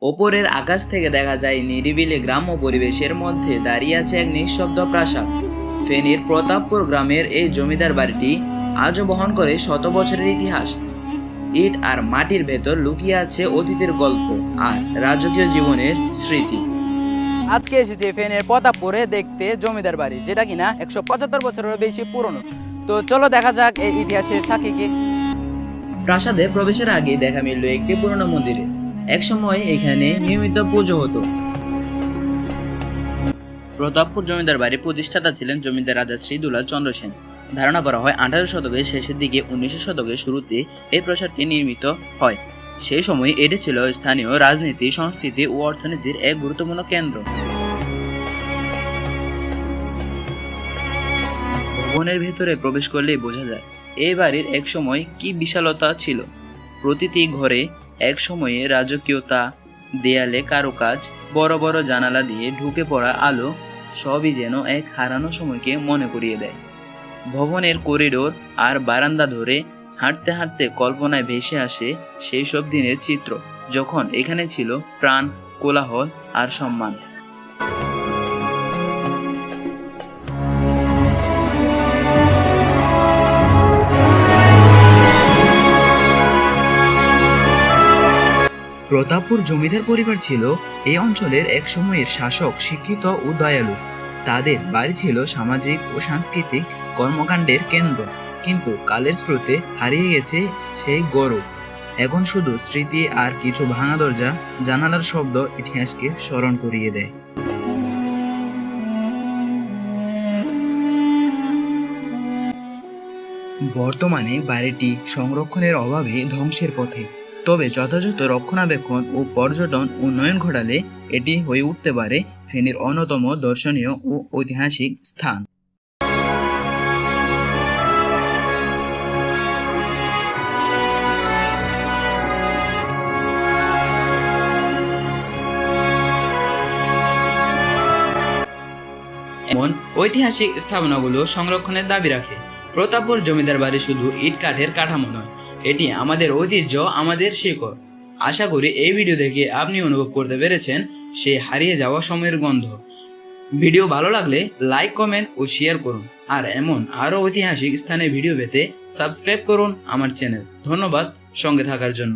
ওপরের আকাশ থেকে দেখা যায় নিরিবিলি গ্রাম্য পরিবেশের মধ্যে দাঁড়িয়ে আছে এক নিঃশব্দ প্রাসাদ। ফেনীর প্রতাপপুর গ্রামের এই জমিদার বাড়িটি আজও বহন করে শত বছরের ইতিহাস। ইট আর মাটির ভেতর লুকিয়ে আছে অতীতের গল্প আর রাজকীয় জীবনের স্মৃতি। আজকে এসেছি ফেনীর প্রতাপপুরে দেখতে জমিদার বাড়ি, যেটা কিনা 175 বছরেরও বেশি পুরনো। তো চলো দেখা যাক এই ইতিহাসের সাক্ষীকে। প্রাসাদে প্রবেশের আগে দেখা মিলল একটি পুরনো মন্দিরে। একসময় এখানে নিয়মিত পুজো হতো। প্রতাপপুর জমিদার বাড়ির প্রতিষ্ঠাতা ছিলেন জমিদার রাজা শ্রী দুলাল চন্দ্র সেন। ধারণা করা হয় 18 শতকের শেষের দিকে 19 শতকের শুরুতে এই প্রাসাদটি নির্মিত হয়। সেই সময় এটি ছিল স্থানীয় রাজনীতি, সংস্কৃতি ও অর্থনীতির এক গুরুত্বপূর্ণ কেন্দ্র। ভবনের ভেতরে প্রবেশ করলেই বোঝা যায় এই বাড়ির এক সময় কি বিশালতা ছিল। প্রতিটি ঘরে এক সময়ে রাজকীয়তা, দেয়ালে কারুকাজ, বড় বড় জানালা দিয়ে ঢুকে পড়া আলো, সবই যেন এক হারানো সময়কে মনে করিয়ে দেয়। ভবনের করিডোর আর বারান্দা ধরে হাঁটতে হাঁটতে কল্পনায় ভেসে আসে সেই সব দিনের চিত্র, যখন এখানে ছিল প্রাণ, কোলাহল আর সম্মান। প্রতাপপুর জমিদার পরিবার ছিল এই অঞ্চলের এক সময়ের শাসক, শিক্ষিত ও দয়ালু। তাদের বাড়ি ছিল সামাজিক ও সাংস্কৃতিক কর্মকাণ্ডের কেন্দ্র, কিন্তু কালের স্রোতে হারিয়ে গেছে সেই গৌরব। এখন শুধু স্মৃতি আর কিছু ভাঙা দরজা, জানালার শব্দ ইতিহাসকে স্মরণ করিয়ে দেয়। বর্তমানে বাড়িটি সংরক্ষণের অভাবে ধ্বংসের পথে, তবে যথাযথ রক্ষণাবেক্ষণ ও পর্যটন উন্নয়ন ঘটালে এটি হয়ে উঠতে পারে ফেনীর অন্যতম দর্শনীয় ও ঐতিহাসিক স্থান। এমন ঐতিহাসিক স্থাপনাগুলো সংরক্ষণের দাবি রাখে। প্রতাপপুর জমিদার বাড়ি শুধু ইট কাঠের কাঠামো নয়, এটি আমাদের ঐতিহ্য, আমাদের শিকড়। আশা করি এই ভিডিও দেখে আপনি অনুভব করতে পেরেছেন সেই হারিয়ে যাওয়া সময়ের গন্ধ। ভিডিও ভালো লাগলে লাইক, কমেন্ট ও শেয়ার করুন। আর এমন আরও ঐতিহাসিক স্থানের ভিডিও পেতে সাবস্ক্রাইব করুন আমার চ্যানেল। ধন্যবাদ সঙ্গে থাকার জন্য।